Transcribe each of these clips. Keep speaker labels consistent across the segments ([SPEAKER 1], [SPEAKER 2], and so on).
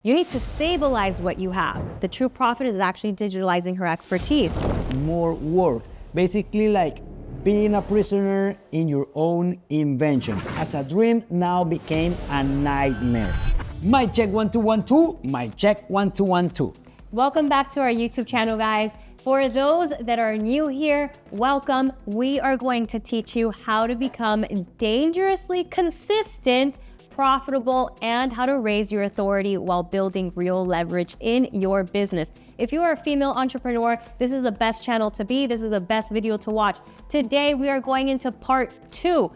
[SPEAKER 1] You need to stabilize what you have. The true prophet is actually digitalizing her expertise.
[SPEAKER 2] More work, basically like being a prisoner in your own invention. As a dream now became a nightmare. Mic check 1 2 1 2. Mic check 1 2 1 2.
[SPEAKER 1] Welcome back to our YouTube channel, guys. For those that are new here, welcome. We are going to teach you how to become dangerously consistent, profitable, and how to raise your authority while building real leverage in your business. If you are a female entrepreneur, this is the best channel to be. This is the best video to watch. Today, we are going into part two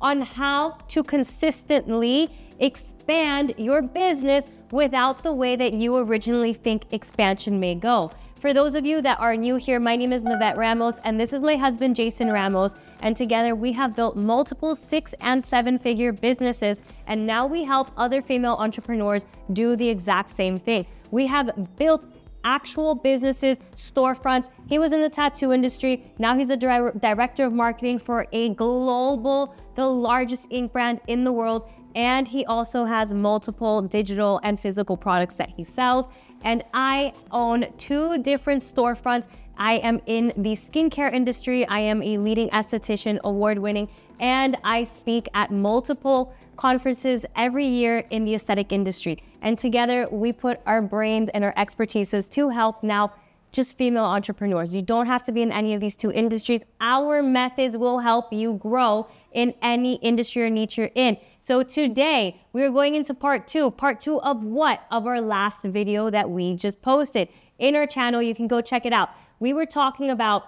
[SPEAKER 1] on how to consistently expand your business without the way that you originally think expansion may go. For those of you that are new here, my name is Navette Ramos, and this is my husband, Jason Ramos. And together we have built multiple 6- and 7-figure businesses. And now we help other female entrepreneurs do the exact same thing. We have built actual businesses, storefronts. He was in the tattoo industry. Now he's a director of marketing for a global, the largest ink brand in the world. And he also has multiple digital and physical products that he sells. And I own 2 different storefronts. I am in the skincare industry. I am a leading esthetician, award-winning, and I speak at multiple conferences every year in the aesthetic industry. And together we put our brains and our expertises to help now just female entrepreneurs. You don't have to be in any of these 2 industries. Our methods will help you grow in any industry or niche you're in. So today we're going into part 2 of what? Of our last video that we just posted in our channel. You can go check it out. We were talking about,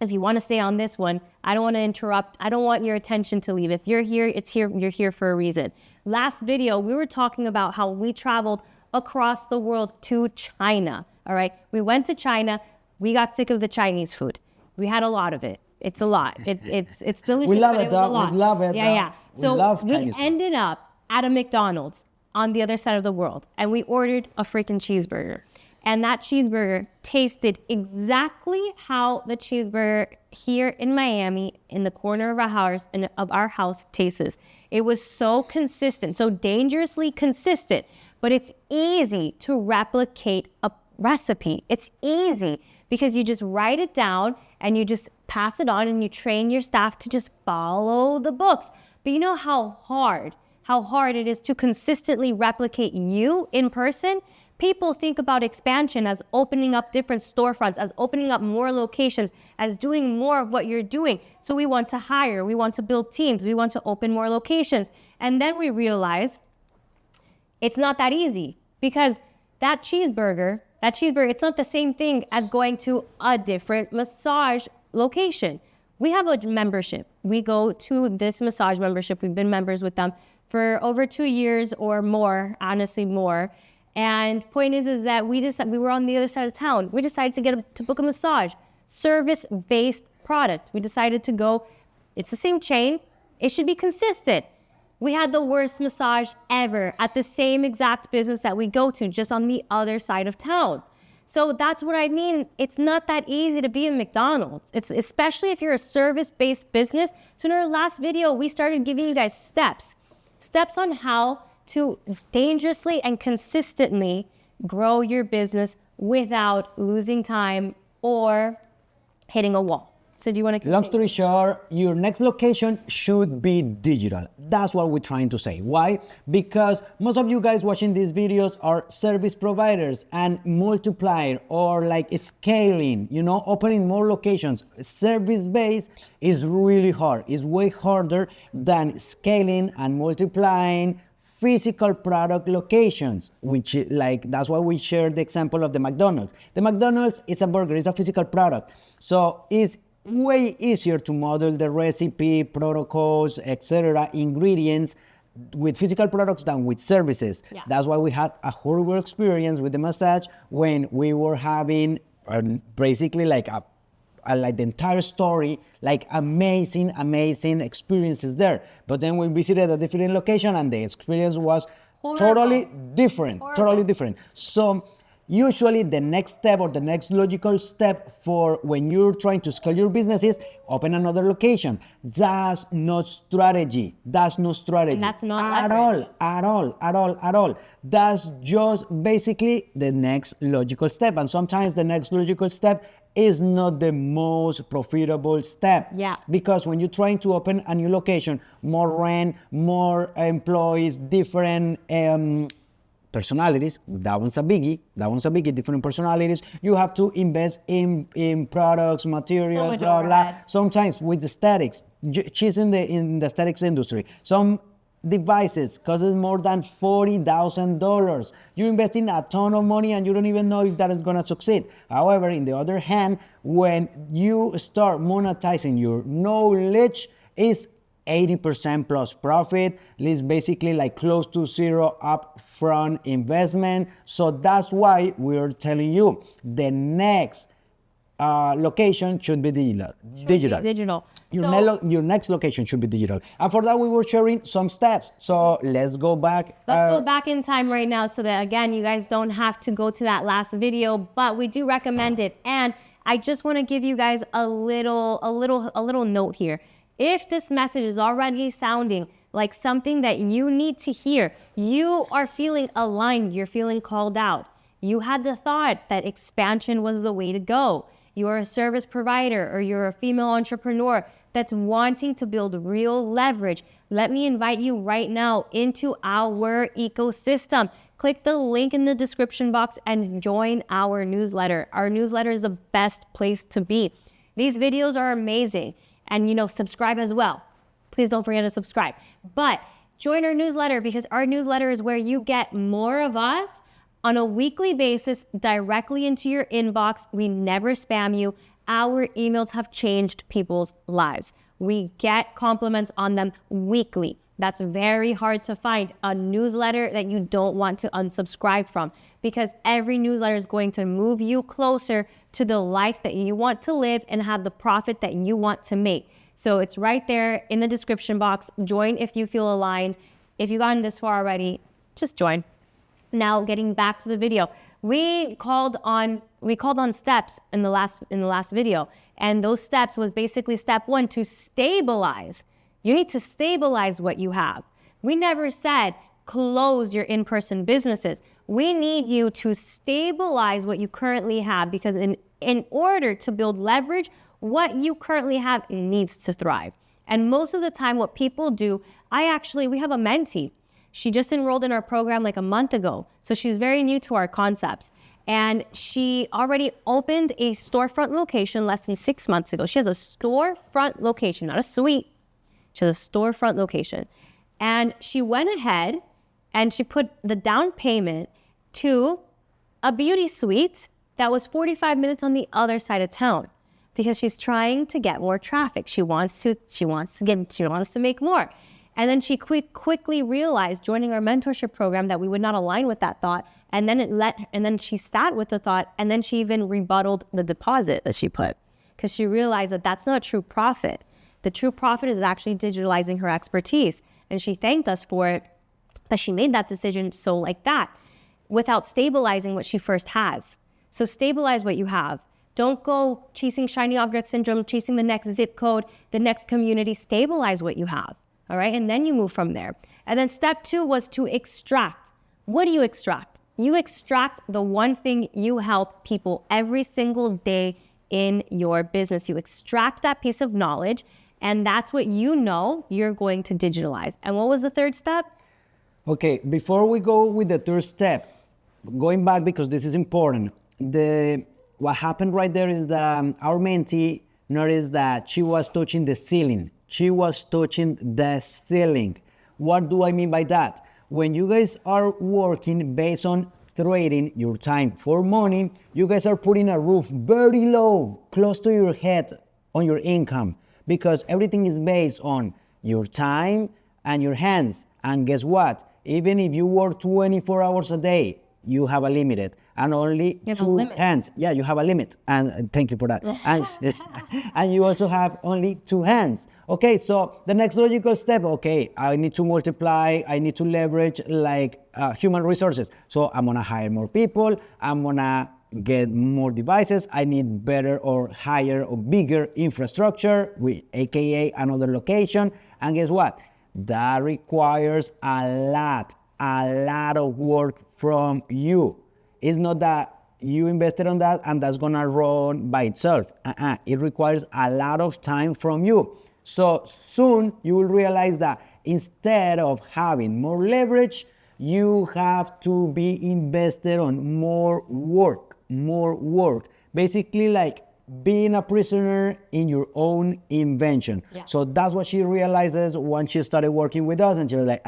[SPEAKER 1] if you want to stay on this one, I don't want to interrupt. I don't want your attention to leave. If you're here, it's here. You're here for a reason. Last video, we were talking about how we traveled across the world to China. All right. We went to China. We got sick of the Chinese food. We had a lot of it. It's a lot. It's delicious.
[SPEAKER 2] We love
[SPEAKER 1] but
[SPEAKER 2] it, though. We love it.
[SPEAKER 1] Yeah. So we
[SPEAKER 2] food.
[SPEAKER 1] ended up at a McDonald's on the other side of the world, and we ordered a freaking cheeseburger. And that cheeseburger tasted exactly how the cheeseburger here in Miami, in the corner of our house, tastes. It was so consistent, so dangerously consistent, but it's easy to replicate a recipe. It's easy because you just write it down and you just pass it on and you train your staff to just follow the books. But you know how hard it is to consistently replicate you in person? People think about expansion as opening up different storefronts, as opening up more locations, as doing more of what you're doing. So we want to hire, we want to build teams, we want to open more locations. And then we realize it's not that easy, because that cheeseburger, it's not the same thing as going to a different massage location. We have a membership. We go to this massage membership. We've been members with them for over 2 years or more, honestly more. And point is that we were on the other side of town. We decided to book a massage, service-based product. We decided to go, it's the same chain. It should be consistent. We had the worst massage ever at the same exact business that we go to, just on the other side of town. So that's what I mean. It's not that easy to be a McDonald's. It's especially if you're a service-based business. So in our last video, we started giving you guys steps on how to dangerously and consistently grow your business without losing time or hitting a wall. So do you want to continue?
[SPEAKER 2] Long story short, your next location should be digital. That's what we're trying to say. Why? Because most of you guys watching these videos are service providers, and multiplier or like scaling, opening more locations. Service-based is really hard. It's way harder than scaling and multiplying physical product locations, which that's why we share the example of the McDonald's. The McDonald's is a burger, it's a physical product. So it's way easier to model the recipe, protocols, etc., ingredients with physical products than with services.
[SPEAKER 1] Yeah.
[SPEAKER 2] That's why we had a horrible experience with the massage when we were having basically like the entire story, like amazing experiences there. But then we visited a different location and the experience was
[SPEAKER 1] horrible.
[SPEAKER 2] totally different. So Usually the next step or the next logical step for when you're trying to scale your business is open another location. That's not strategy. That's not strategy.
[SPEAKER 1] And that's not
[SPEAKER 2] at
[SPEAKER 1] leverage.
[SPEAKER 2] all. That's just basically the next logical step. And sometimes the next logical step is not the most profitable step.
[SPEAKER 1] Yeah.
[SPEAKER 2] Because when you're trying to open a new location, more rent, more employees, different personalities, that one's a biggie, different personalities. You have to invest in products, materials,
[SPEAKER 1] much
[SPEAKER 2] blah, blah.
[SPEAKER 1] overhead.
[SPEAKER 2] Sometimes with aesthetics, she's in the aesthetics industry. Some devices costs more than $40,000. You're investing a ton of money and you don't even know if that is gonna succeed. However, in the other hand, when you start monetizing your knowledge, it's 80% plus profit. It's basically like close to zero upfront investment. So that's why we're telling you the next location should be digital.
[SPEAKER 1] Digital.
[SPEAKER 2] Your next location should be digital. And for that, we were sharing some steps. So let's go back.
[SPEAKER 1] Let's go back in time right now so that, again, you guys don't have to go to that last video, but we do recommend it. And I just want to give you guys a little note here. If this message is already sounding like something that you need to hear, you are feeling aligned, you're feeling called out. You had the thought that expansion was the way to go. You're a service provider or you're a female entrepreneur that's wanting to build real leverage. Let me invite you right now into our ecosystem. Click the link in the description box and join our newsletter. Our newsletter is the best place to be. These videos are amazing. And, subscribe as well. Please don't forget to subscribe. But join our newsletter because our newsletter is where you get more of us on a weekly basis directly into your inbox. We never spam you. Our emails have changed people's lives. We get compliments on them weekly. That's very hard to find, a newsletter that you don't want to unsubscribe from, because every newsletter is going to move you closer to the life that you want to live and have the profit that you want to make. So it's right there in the description box. Join if you feel aligned. If you've gotten this far already, just join. Now, getting back to the video, we called on steps in the last video, and those steps was basically step 1, to stabilize. You need to stabilize what you have. We never said close your in-person businesses. We need you to stabilize what you currently have, because in order to build leverage, what you currently have needs to thrive. And most of the time what people do, we have a mentee. She just enrolled in our program like a month ago. So she's very new to our concepts. And she already opened a storefront location less than 6 months ago. She has a storefront location, not a suite. She has a storefront location. And she went ahead and she put the down payment to a beauty suite that was 45 minutes on the other side of town, because she's trying to get more traffic. She wants to make more. And then she quickly realized, joining our mentorship program, that we would not align with that thought. And then she sat with the thought, and then she even rebutted the deposit that she put, because she realized that that's not true profit. The true profit is actually digitalizing her expertise. And she thanked us for it, but she made that decision like that, without stabilizing what she first has. So stabilize what you have. Don't go chasing shiny object syndrome, chasing the next zip code, the next community. Stabilize what you have, all right? And then you move from there. And then step 2 was to extract. What do you extract? You extract the one thing you help people every single day in your business. You extract that piece of knowledge, and that's what you're going to digitalize. And what was the third step?
[SPEAKER 2] Okay, before we go with the third step, going back, because this is important, what happened right there is that our mentee noticed that she was touching the ceiling. She was touching the ceiling. What do I mean by that? When you guys are working based on trading your time for money, you guys are putting a roof very low, close to your head on your income, because everything is based on your time and your hands. And guess what? Even if you work 24 hours a day, you have a limited and only
[SPEAKER 1] You have a
[SPEAKER 2] 2
[SPEAKER 1] limit.
[SPEAKER 2] hands. Yeah, you have a limit, and thank you for that. And you also have only 2 hands. Okay, so the next logical step, okay, I need to multiply, I need to leverage like human resources. So I'm gonna hire more people, I'm gonna get more devices, I need better or higher or bigger infrastructure, aka another location. And guess what? That requires a lot of work from you. It's not that you invested on that and that's gonna run by itself. It requires a lot of time from you. So soon you will realize that instead of having more leverage, you have to be invested on more work. Basically like being a prisoner in your own invention.
[SPEAKER 1] Yeah.
[SPEAKER 2] So that's what she realizes once she started working with us, and she was like,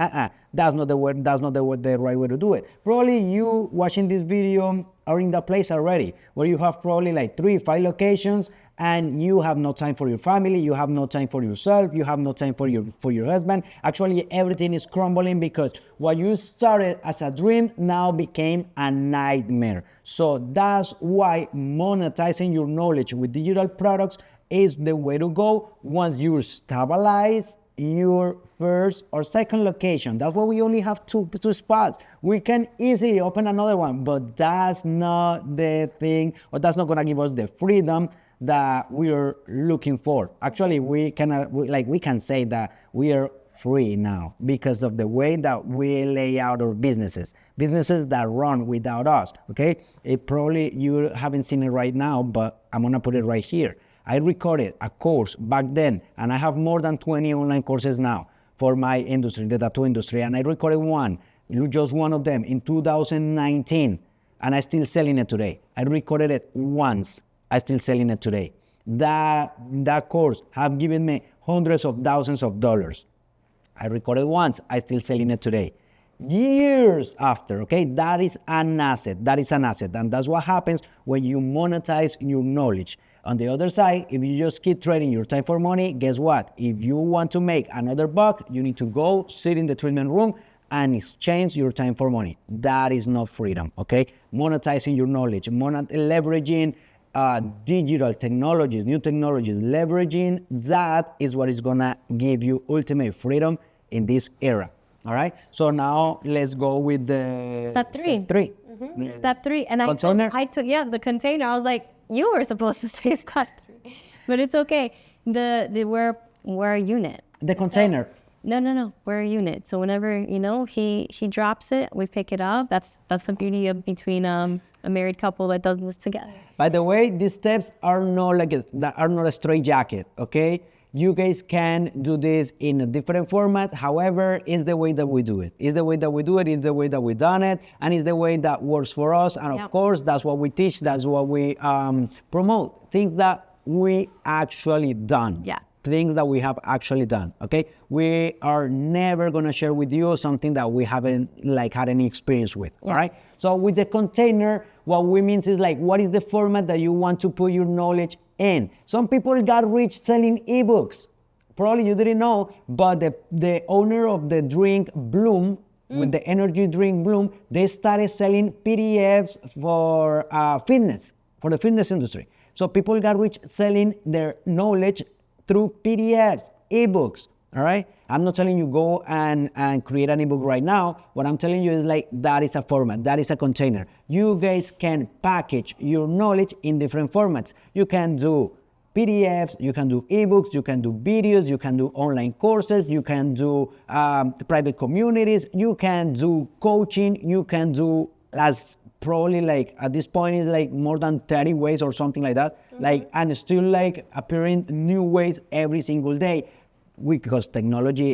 [SPEAKER 2] that's not the way, the right way to do it. Probably you watching this video are in that place already, where you have probably like 3-5 locations, and you have no time for your family, you have no time for yourself, you have no time for your husband. Actually, everything is crumbling because what you started as a dream now became a nightmare. So that's why monetizing your knowledge with digital products is the way to go once you stabilize your first or second location. That's why we only have two spots. We can easily open another one, but that's not the thing, or that's not gonna give us the freedom that we are looking for. Actually, we can say that we are free now because of the way that we lay out our businesses that run without us. Okay, it probably you haven't seen it right now, but I'm gonna put it right here. I recorded a course back then, and I have more than 20 online courses now for my industry, the tattoo industry, and I recorded just one of them in 2019, and I'm still selling it today. I recorded it once, I'm still selling it today. That course have given me hundreds of thousands of dollars. I recorded once, I'm still selling it today. Years after, okay? That is an asset, and that's what happens when you monetize your knowledge. On the other side, if you just keep trading your time for money, guess what? If you want to make another buck, you need to go sit in the treatment room and exchange your time for money. That is not freedom, okay? Monetizing your knowledge, leveraging digital technologies, new technologies, leveraging that is what is gonna give you ultimate freedom in this era. All right, so now let's go with the
[SPEAKER 1] Step 3.
[SPEAKER 2] Mm-hmm.
[SPEAKER 1] Step 3, and
[SPEAKER 2] Container?
[SPEAKER 1] I took the container. I was like, you were supposed to say step 3, but it's okay. We're a unit.
[SPEAKER 2] The container.
[SPEAKER 1] No, we're a unit. So whenever he drops it, we pick it up. That's the beauty of between a married couple that does this together.
[SPEAKER 2] By the way, these steps are not a straight jacket. Okay. You guys can do this in a different format. However, it's the way that we do it. It's the way that we do it. It's the way that we've done it. And it's the way that works for us. And of course, that's what we teach. That's what we promote. Things that we actually done.
[SPEAKER 1] Yeah.
[SPEAKER 2] Things that we have actually done. Okay. We are never going to share with you something that we haven't had any experience with.
[SPEAKER 1] Yeah.
[SPEAKER 2] All right. So with the container, what we mean is what is the format that you want to put your knowledge in. Some people got rich selling ebooks. Probably you didn't know, but the owner of the drink Bloom, with the energy drink Bloom, they started selling PDFs for fitness, for the fitness industry. So people got rich selling their knowledge through PDFs, ebooks. All right. I'm not telling you go and create an ebook right now. What I'm telling you is that is a format, that is a container. You guys can package your knowledge in different formats. You can do PDFs, you can do ebooks, you can do videos, you can do online courses, you can do private communities, you can do coaching, you can do probably at this point is more than 30 ways or something like that. Mm-hmm. And still appearing new ways every single day. Because technology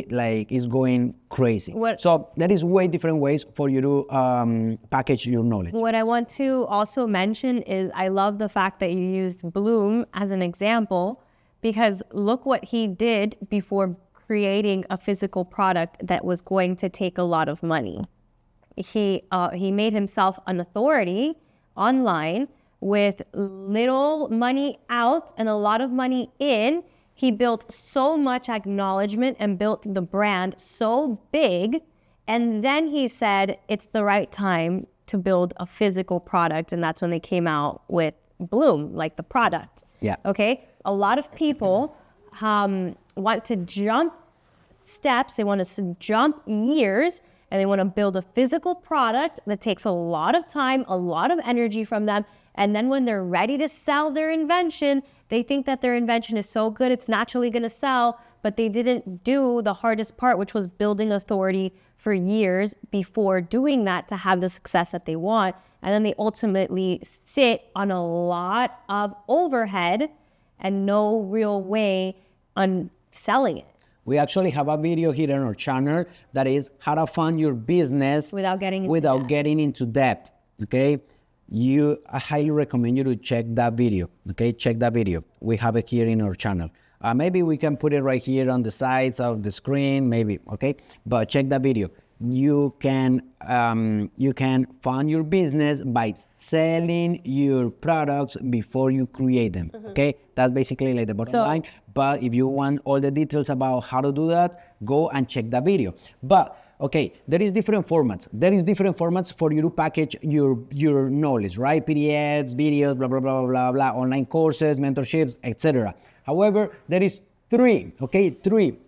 [SPEAKER 2] is going crazy. So there is way different ways for you to package your knowledge.
[SPEAKER 1] What I want to also mention is I love the fact that you used Bloom as an example, because look what he did before creating a physical product that was going to take a lot of money. He made himself an authority online with little money out and a lot of money in. He built so much acknowledgement and built the brand so big. And then he said, it's the right time to build a physical product, and that's when they came out with Bloom, like the product.
[SPEAKER 2] Yeah.
[SPEAKER 1] Okay. A lot of people want to jump steps. They want to jump years, and they want to build a physical product that takes a lot of time, a lot of energy from them. And then when they're ready to sell their invention, they think that their invention is so good, it's naturally going to sell, but they didn't do the hardest part, which was building authority for years before doing that to have the success that they want. And then they ultimately sit on a lot of overhead and no real way on selling it.
[SPEAKER 2] We actually have a video here on our channel that is how to fund your business
[SPEAKER 1] without getting into
[SPEAKER 2] debt. Okay, I highly recommend you to check that video. Okay, check that video. We have it here in our channel. Maybe we can put it right here on the sides of the screen, maybe. Okay, but check that video. You can fund your business by selling your products before you create them. Okay, that's basically like the bottom line. But if you want all the details about how to do that, go and check that video. But okay, there is different formats. There is different formats for you to package your knowledge, right? PDFs, videos, blah blah blah blah blah, online courses, mentorships, etc. However, there is three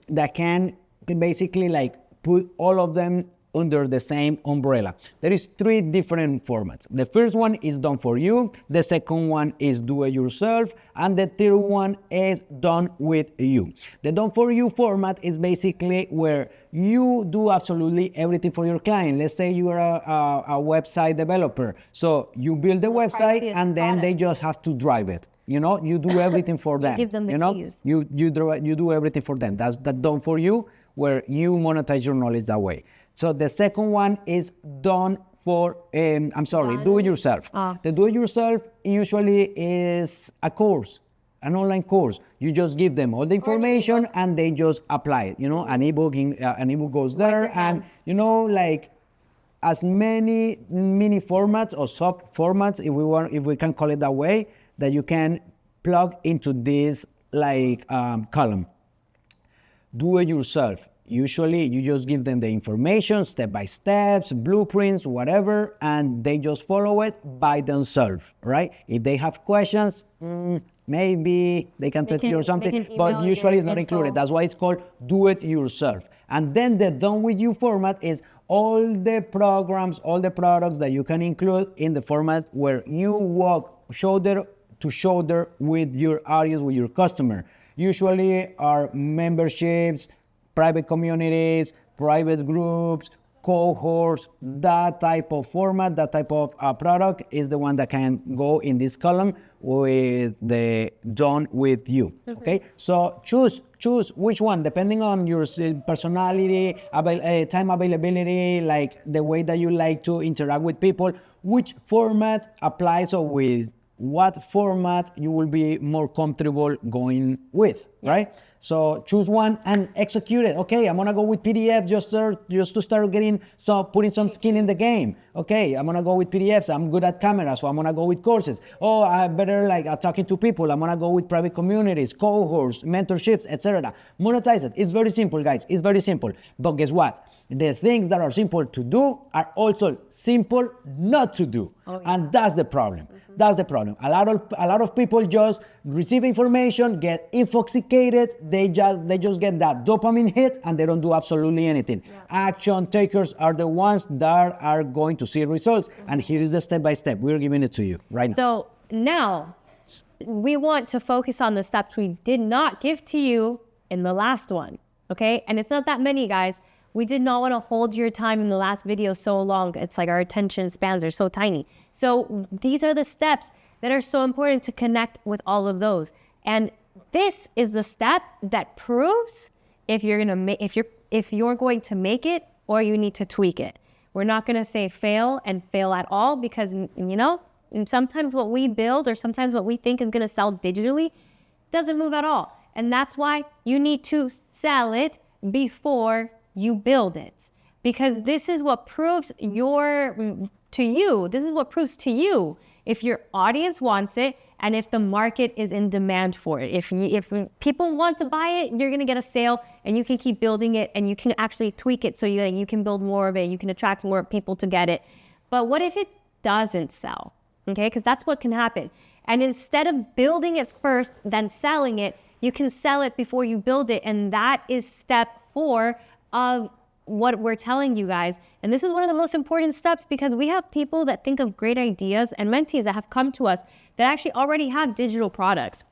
[SPEAKER 2] that can basically like put all of them under the same umbrella. There is three different formats. The first one is done for you. The second one is do it yourself. And the third one is done with you. The done for you format is basically where you do absolutely everything for your client. Let's say you are a website developer. So you build the website and then they just have to drive it. You know, you do everything for them.
[SPEAKER 1] Give them the keys.
[SPEAKER 2] You do everything for them. That's done for you, where you monetize your knowledge that way. So the second one is done for, do it yourself. The do it yourself usually is a course, an online course. You just give them all the information and they just apply it. You know, an ebook goes there, and you know, like as many mini formats or sub formats, if we can call it that way, that you can plug into this like column. Do it yourself. Usually you just give them the information, step by steps, blueprints, whatever, and they just follow it by themselves, right? If they have questions, maybe they can text you or something, but usually it's not included. That's why it's called do it yourself. And then the done with you format is all the programs, all the products that you can include in the format where you walk shoulder to shoulder with your audience, with your customer. Usually are memberships, private communities, private groups, cohorts. That type of format, that type of product is the one that can go in this column with the done with you. Okay, so choose which one depending on your personality, time availability, like the way that you like to interact with people, which format applies, or with what format you will be more comfortable going with, right? So choose one and execute it. Okay, I'm gonna go with PDF just to start putting some skin in the game. Okay, I'm gonna go with PDFs. I'm good at camera, so I'm gonna go with courses. Oh, I better like talking to people. I'm gonna go with private communities, cohorts, mentorships, etc. Monetize it. It's very simple, guys. It's very simple. But guess what? The things that are simple to do are also simple not to do. And that's the problem. That's the problem. A lot of people just receive information, get intoxicated. They just get that dopamine hit, and they don't do absolutely anything. Action takers are the ones that are going to see results. And here is the step by step. We're giving it to you right now.
[SPEAKER 1] So now we want to focus on the steps we did not give to you in the last one. Okay, and it's not that many, guys. We did not want to hold your time in the last video so long. It's like our attention spans are so tiny. So these are the steps that are so important to connect with all of those. And this is the step that proves if you're going to make it or you need to tweak it. We're not going to say fail and fail at all, because you know, sometimes what we build or sometimes what we think is going to sell digitally doesn't move at all. And that's why you need to sell it before you build it, because this is what proves this is what proves to you if your audience wants it and if the market is in demand for it. If people want to buy it, you're going to get a sale, and you can keep building it, and you can actually tweak it so you can build more of it. You can attract more people to get it. But what if it doesn't sell? Okay, because that's what can happen. And instead of building it first, then selling it, you can sell it before you build it. And that is step 4 of what we're telling you guys. And this is one of the most important steps, because we have people that think of great ideas and mentees that have come to us that actually already have digital products.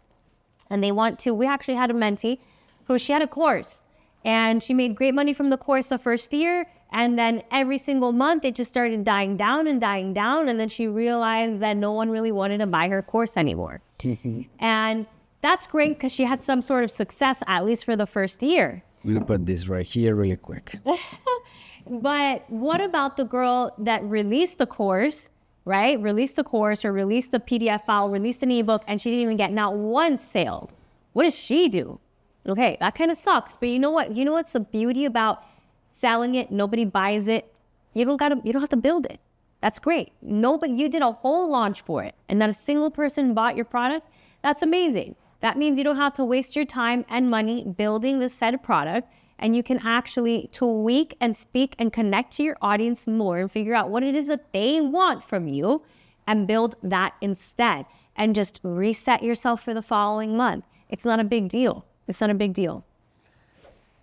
[SPEAKER 1] And they want to, we actually had a mentee who, she had a course and she made great money from the course the first year. And then every single month it just started dying down and dying down. And then she realized that no one really wanted to buy her course anymore. And that's great because she had some sort of success, at least for the first year.
[SPEAKER 2] I'm gonna put this right here really quick.
[SPEAKER 1] But what about the girl that released the course, right? Released the course or released the PDF file, released an ebook, and she didn't even get not one sale. What does she do? Okay, that kind of sucks. But you know what? You know what's the beauty about selling it? Nobody buys it. You don't have to build it. That's great. Nobody, you did a whole launch for it and not a single person bought your product. That's amazing. That means you don't have to waste your time and money building this set of product, and you can actually tweak and speak and connect to your audience more and figure out what it is that they want from you and build that instead, and just reset yourself for the following month. It's not a big deal. It's not a big deal.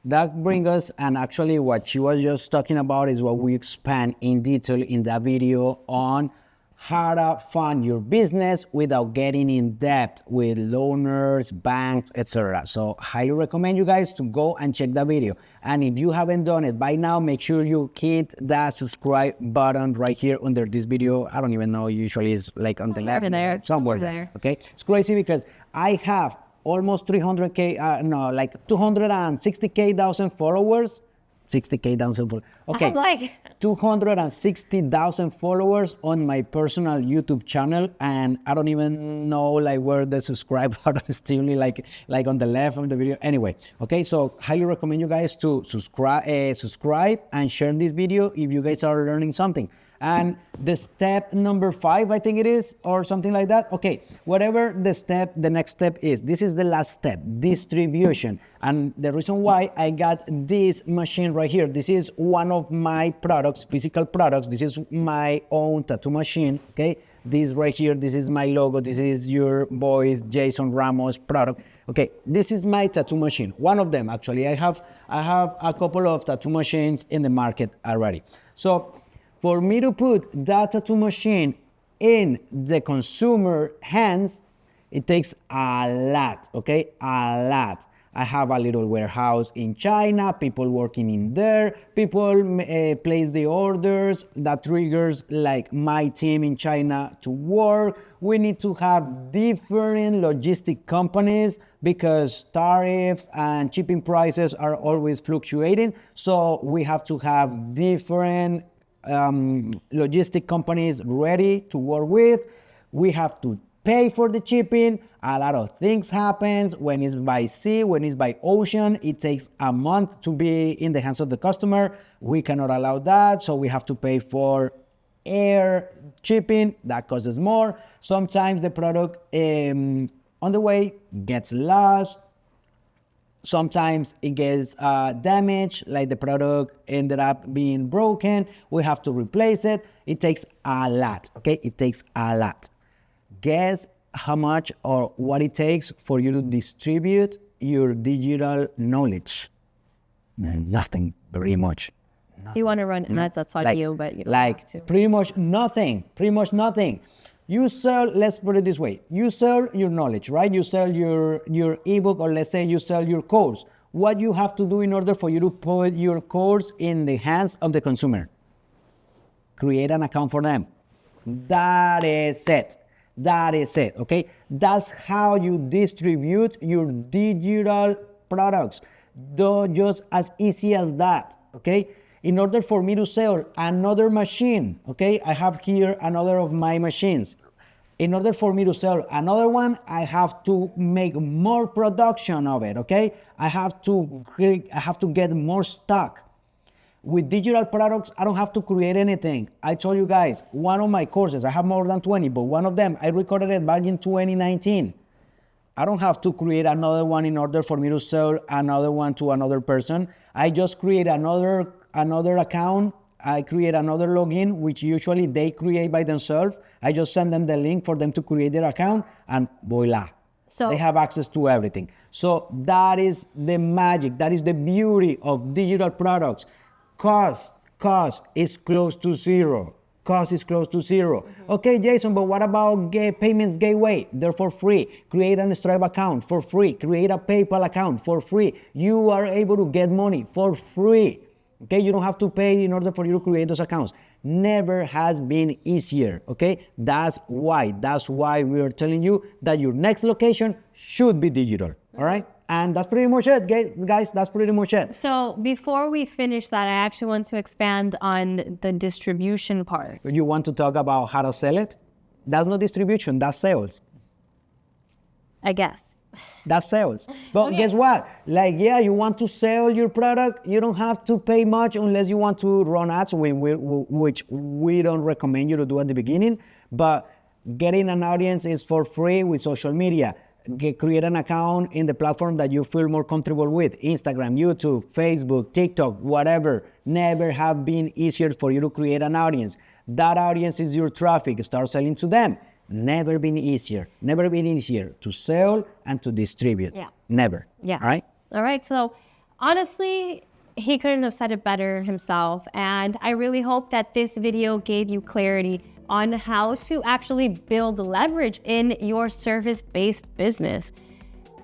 [SPEAKER 2] That brings us, and actually what she was just talking about is what we expand in detail in that video on how to fund your business without getting in debt with loaners, banks, etc. So highly recommend you guys to go and check that video. And if you haven't done it by now, make sure you hit that subscribe button right here under this video. I don't even know, usually it's like on the left,
[SPEAKER 1] over there,
[SPEAKER 2] somewhere
[SPEAKER 1] over there.
[SPEAKER 2] Okay, it's crazy because I have almost 260,000 followers. 60,000 followers. Okay.
[SPEAKER 1] I'm like
[SPEAKER 2] 260,000 followers on my personal YouTube channel, and I don't even know like where the subscribe button is still like on the left of the video. Anyway, okay, so highly recommend you guys to subscribe and share this video if you guys are learning something. And the step number 5, I think it is, or something like that. Okay, whatever the next step is, this is the last step, distribution. And the reason why I got this machine right here, this is one of my products, physical products. This is my own tattoo machine, okay? This right here, this is my logo. This is your boy Jason Ramos product. Okay, this is my tattoo machine. One of them, actually. I have a couple of tattoo machines in the market already. So for me to put that tattoo machine in the consumer hands, it takes a lot, okay? A lot. I have a little warehouse in China, people working in there, people place the orders, that triggers like my team in China to work. We need to have different logistic companies because tariffs and shipping prices are always fluctuating. So we have to have different logistic companies ready to work with. We have to pay for the shipping. A lot of things happens when it's by sea, when it's by ocean. It takes a month to be in the hands of the customer. We cannot allow that, so we have to pay for air shipping. That costs more. Sometimes the product on the way gets lost. Sometimes it gets damaged, like the product ended up being broken. We have to replace it. It takes a lot, okay? It takes a lot. Guess how much or what it takes for you to distribute your digital knowledge? Nothing, very much. Nothing.
[SPEAKER 1] You want to run ads, that's on you, but you don't have to.
[SPEAKER 2] Pretty much nothing, You sell, let's put it this way, you sell your knowledge, right? You sell your ebook, or let's say you sell your course. What you have to do in order for you to put your course in the hands of the consumer? Create an account for them. That is it. That is it, okay? That's how you distribute your digital products. Though just as easy as that, okay? In order for me to sell another machine, okay? I have here another of my machines. In order for me to sell another one, I have to make more production of it, okay? I have to get more stock. With digital products, I don't have to create anything. I told you guys, one of my courses, I have more than 20, but one of them, I recorded it back in 2019. I don't have to create another one in order for me to sell another one to another person. I just create another account, I create another login, which usually they create by themselves. I just send them the link for them to create their account, and voila.
[SPEAKER 1] So
[SPEAKER 2] they have access to everything. So that is the magic. That is the beauty of digital products. Cost is close to zero. Cost is close to zero. Mm-hmm. Okay, Jason, but what about payments gateway? They're for free. Create an Stripe account for free. Create a PayPal account for free. You are able to get money for free. Okay, you don't have to pay in order for you to create those accounts. Never has been easier. Okay, that's why we are telling you that your next location should be digital. All right, and that's pretty much it, guys. That's pretty much it.
[SPEAKER 1] So before we finish that, I actually want to expand on the distribution part.
[SPEAKER 2] You want to talk about how to sell it? That's not distribution. That's sales.
[SPEAKER 1] I guess.
[SPEAKER 2] That's sales. But okay. Guess what? Like, yeah, you want to sell your product, you don't have to pay much unless you want to run ads, which we don't recommend you to do at the beginning. But getting an audience is for free with social media. Create an account in the platform that you feel more comfortable with. Instagram, YouTube, Facebook, TikTok, whatever. Never have been easier for you to create an audience. That audience is your traffic. Start selling to them. Never been easier to sell and to distribute.
[SPEAKER 1] Yeah.
[SPEAKER 2] Never.
[SPEAKER 1] Yeah.
[SPEAKER 2] All right.
[SPEAKER 1] So honestly, he couldn't have said it better himself. And I really hope that this video gave you clarity on how to actually build leverage in your service-based business.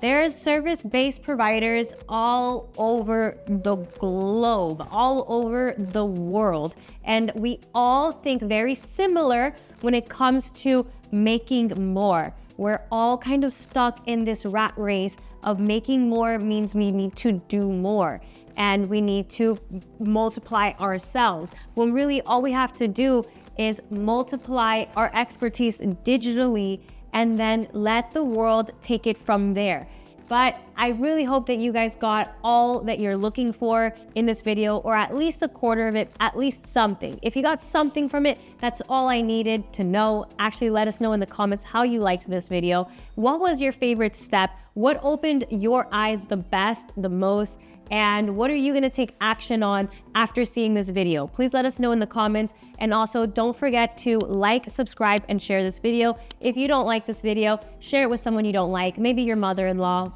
[SPEAKER 1] There's service-based providers all over the globe, all over the world. And we all think very similar when it comes to making more. We're all kind of stuck in this rat race of making more means we need to do more and we need to multiply ourselves. When really all we have to do is multiply our expertise digitally and then let the world take it from there. But I really hope that you guys got all that you're looking for in this video, or at least a quarter of it, at least something. If you got something from it, that's all I needed to know. Actually, let us know in the comments how you liked this video. What was your favorite step? What opened your eyes the best, the most? And what are you gonna take action on after seeing this video? Please let us know in the comments. And also don't forget to like, subscribe, and share this video. If you don't like this video, share it with someone you don't like. Maybe your mother-in-law.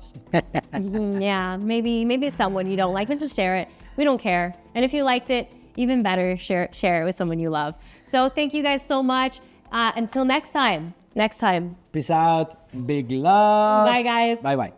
[SPEAKER 1] Yeah, maybe someone you don't like, but just share it. We don't care. And if you liked it, even better, share it with someone you love. So thank you guys so much. Until next time.
[SPEAKER 2] Peace out. Big love.
[SPEAKER 1] Bye, guys.
[SPEAKER 2] Bye-bye.